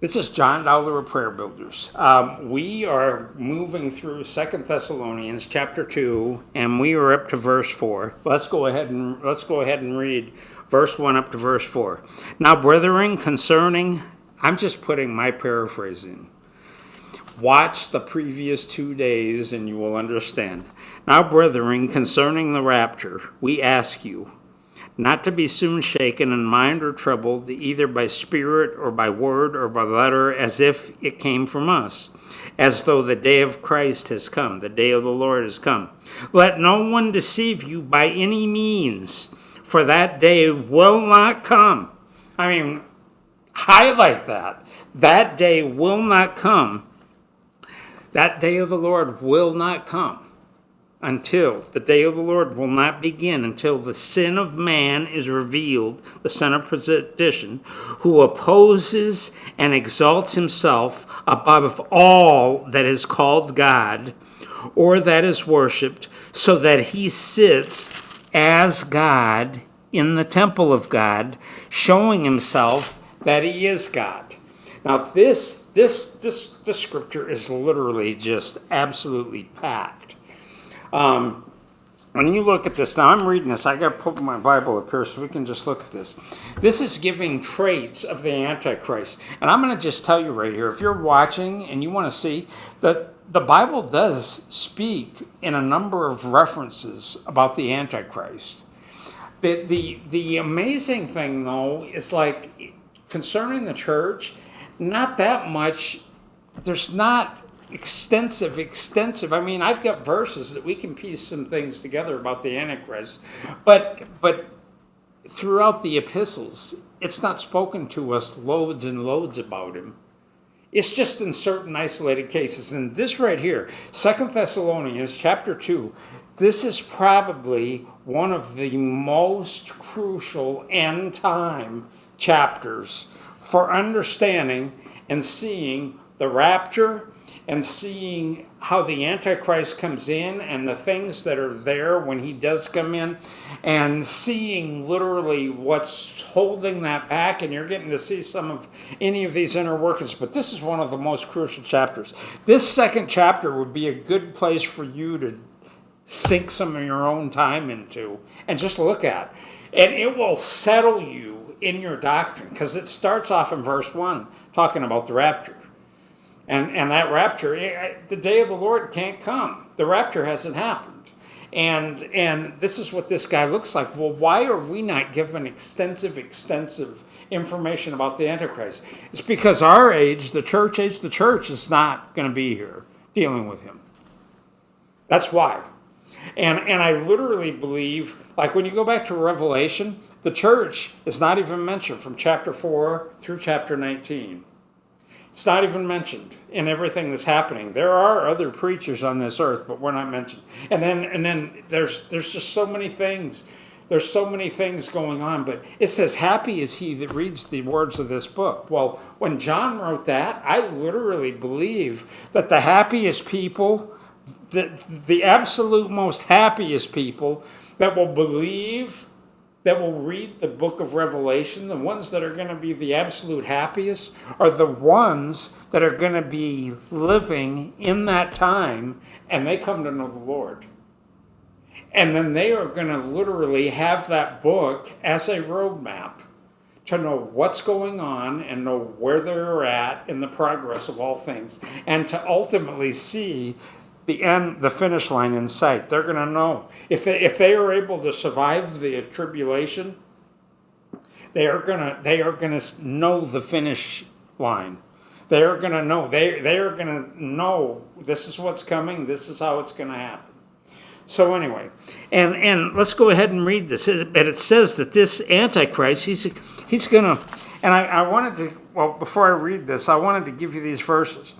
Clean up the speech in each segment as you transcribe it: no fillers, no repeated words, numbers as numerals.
This is John Dowler of Prayer Builders. We are moving through 2 Thessalonians chapter 2, and we are up to verse 4. Let's go ahead and read verse 1 up to verse 4. Now, brethren, concerning, I'm just putting my paraphrase in. Watch the previous 2 days and you will understand. Now, brethren, concerning the rapture, we ask you, not to be soon shaken in mind or troubled, either by spirit or by word or by letter, as if it came from us, as though the day of Christ has come, the day of the Lord has come. Let no one deceive you by any means, for that day will not come. Highlight that. That day will not come. That day of the Lord will not come. Until the day of the Lord will not begin until the sin of man is revealed, the son of perdition, who opposes and exalts himself above all that is called God or that is worshipped, so that he sits as God in the temple of God, showing himself that he is God. Now this scripture is literally just absolutely packed. When you look at this, now I'm reading this, I got to put my Bible up here so we can just look at this. This is giving traits of the Antichrist. And I'm going to just tell you right here, if you're watching and you want to see, that the Bible does speak in a number of references about the Antichrist. The amazing thing, though, is like concerning the church, not that much, there's not extensive. I've got verses that we can piece some things together about the Antichrist, but throughout the epistles, it's not spoken to us loads and loads about him. It's just in certain isolated cases. And this right here, 2 Thessalonians chapter 2, this is probably one of the most crucial end time chapters for understanding and seeing the rapture and seeing how the Antichrist comes in and the things that are there when he does come in, and seeing literally what's holding that back, and you're getting to see some of any of these inner workings. But this is one of the most crucial chapters. This second chapter would be a good place for you to sink some of your own time into and just look at. And it will settle you in your doctrine, because it starts off in verse 1 talking about the rapture. And that rapture, the day of the Lord can't come. The rapture hasn't happened. And this is what this guy looks like. Well, why are we not given extensive information about the Antichrist? It's because our age, the church is not going to be here dealing with him. That's why. And I literally believe, like when you go back to Revelation, the church is not even mentioned from chapter 4 through chapter 19. It's not even mentioned in everything that's happening. There are other preachers on this earth, but we're not mentioned. And then there's just so many things. There's so many things going on. But it says, happy is he that reads the words of this book. Well, when John wrote that, I literally believe that the happiest people, the absolute most happiest people that will believe, that will read the book of Revelation, the ones that are going to be the absolute happiest are the ones that are going to be living in that time, and they come to know the Lord. And then they are going to literally have that book as a roadmap to know what's going on and know where they're at in the progress of all things, and to ultimately see the end, the finish line in sight. They're going to know if they are able to survive the tribulation, they are going to know the finish line. They are going to know. They are going to know this is what's coming. This is how it's going to happen. So anyway, and let's go ahead and read this. But it says that this Antichrist, he's going to. And I wanted to. Well, before I read this, I wanted to give you these verses.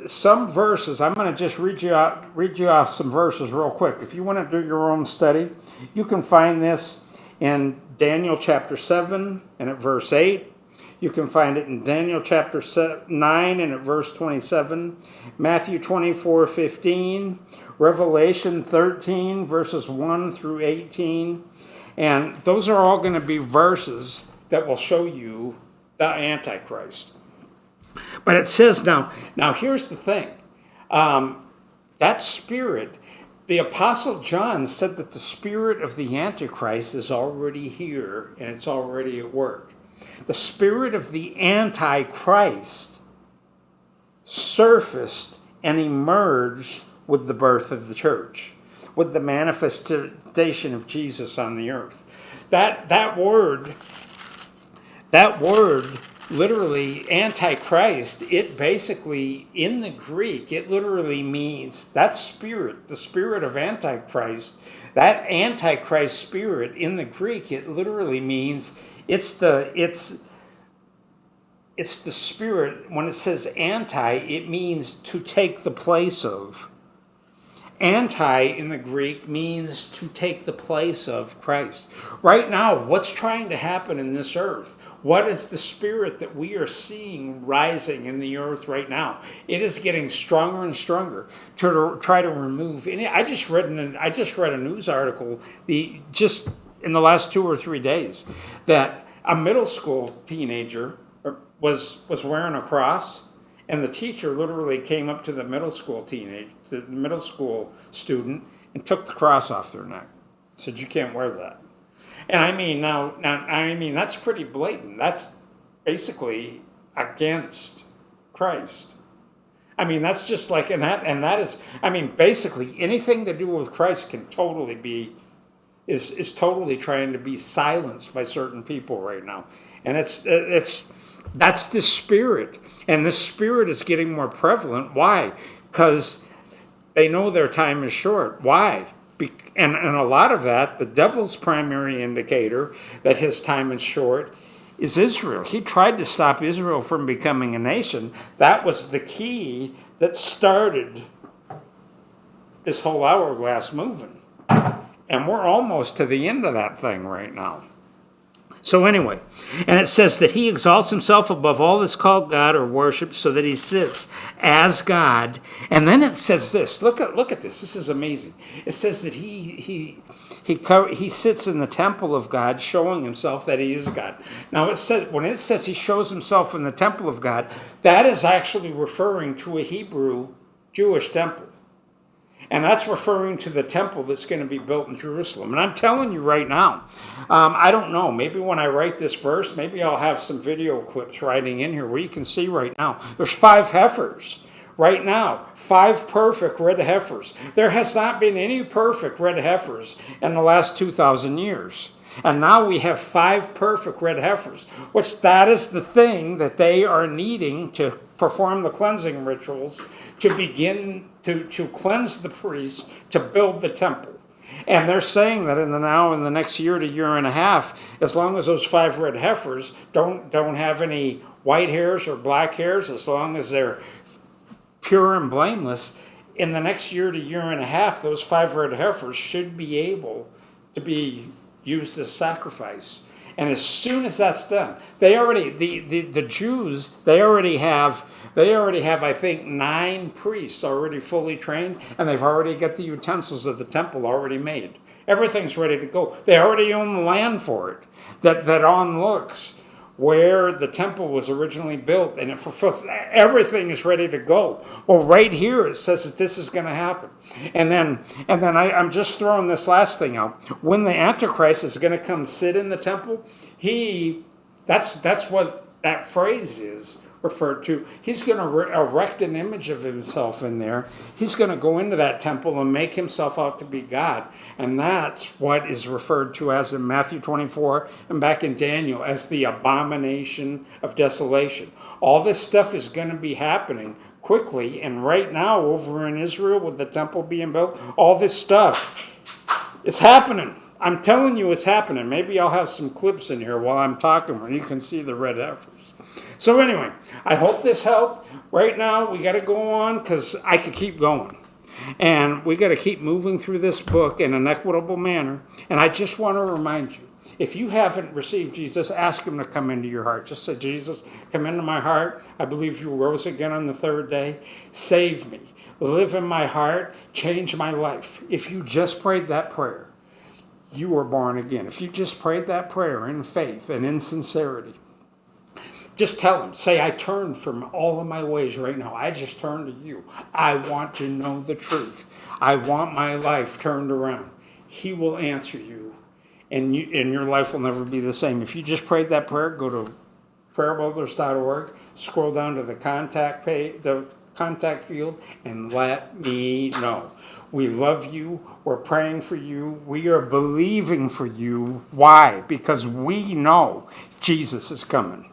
Some verses, I'm going to just read you off some verses real quick. If you want to do your own study, you can find this in Daniel chapter 7 and at verse 8. You can find it in Daniel chapter 9 and at verse 27, Matthew 24:15, Revelation 13, verses 1 through 18. And those are all going to be verses that will show you the Antichrist. But it says now here's the thing. That spirit, the Apostle John said that the spirit of the Antichrist is already here and it's already at work. The spirit of the Antichrist surfaced and emerged with the birth of the church, with the manifestation of Jesus on the earth. That word literally, Antichrist, it basically, in the Greek, it literally means, that spirit, the spirit of Antichrist, that Antichrist spirit in the Greek, it literally means, it's the spirit, when it says anti, it means to take the place of. Anti in the Greek means to take the place of Christ. Right now, what's trying to happen in this earth? What is the spirit that we are seeing rising in the earth right now? It is getting stronger and stronger to try to remove. And I just read a news article just in the last 2 or 3 days that a middle school teenager was wearing a cross. And the teacher literally came up to the middle school student, and took the cross off their neck. Said, "You can't wear that." And I mean, that's pretty blatant. That's basically against Christ. I mean, that's just like, and that is, I mean, basically anything to do with Christ can totally be, is totally trying to be silenced by certain people right now. And that's the spirit. And this spirit is getting more prevalent. Why? Because they know their time is short. Why? And a lot of that, the devil's primary indicator that his time is short is Israel. He tried to stop Israel from becoming a nation. That was the key that started this whole hourglass moving. And we're almost to the end of that thing right now. So anyway, and it says that he exalts himself above all that's called God or worshipped, so that he sits as God. And then it says this. Look at this. This is amazing. It says that he sits in the temple of God, showing himself that he is God. Now when it says he shows himself in the temple of God, that is actually referring to a Hebrew Jewish temple. And that's referring to the temple that's going to be built in Jerusalem. And I'm telling you right now, I don't know, maybe when I write this verse, maybe I'll have some video clips writing in here where you can see right now, there's 5 heifers right now, 5 perfect red heifers. There has not been any perfect red heifers in the last 2,000 years. And now we have 5 perfect red heifers, which that is the thing that they are needing to perform the cleansing rituals, to begin to cleanse the priests, to build the temple. And they're saying that in the next year to year and a half, as long as those 5 red heifers don't have any white hairs or black hairs, as long as they're pure and blameless, in the next year to year and a half, those 5 red heifers should be able to be used as sacrifice. And as soon as that's done, the Jews, they already have, I think, 9 priests already fully trained, and they've already got the utensils of the temple already made. Everything's ready to go. They already own the land for it. That on looks where the temple was originally built, and everything is ready to go. Well, right here it says that this is going to happen. And then I'm just throwing this last thing out. When the Antichrist is going to come sit in the temple, that's what that phrase is referred to. He's going to erect an image of himself in there. He's going to go into that temple and make himself out to be God. And that's what is referred to as in Matthew 24 and back in Daniel as the abomination of desolation. All this stuff is going to be happening quickly. And right now over in Israel with the temple being built, all this stuff, it's happening. I'm telling you it's happening. Maybe I'll have some clips in here while I'm talking where you can see the red heifers. So anyway, I hope this helped. Right now, we got to go on because I could keep going. And we got to keep moving through this book in an equitable manner. And I just want to remind you, if you haven't received Jesus, ask him to come into your heart. Just say, Jesus, come into my heart. I believe you rose again on the 3rd day. Save me. Live in my heart. Change my life. If you just prayed that prayer, you were born again. If you just prayed that prayer in faith and in sincerity, Just tell him. Say, I turn from all of my ways right now. I just turn to you. I want to know the truth. I want my life turned around. He will answer you, and your life will never be the same. If you just prayed that prayer, go to prayerbuilders.org, scroll down to the contact page, the contact field, and let me know. We love you. We're praying for you. We are believing for you. Why? Because we know Jesus is coming.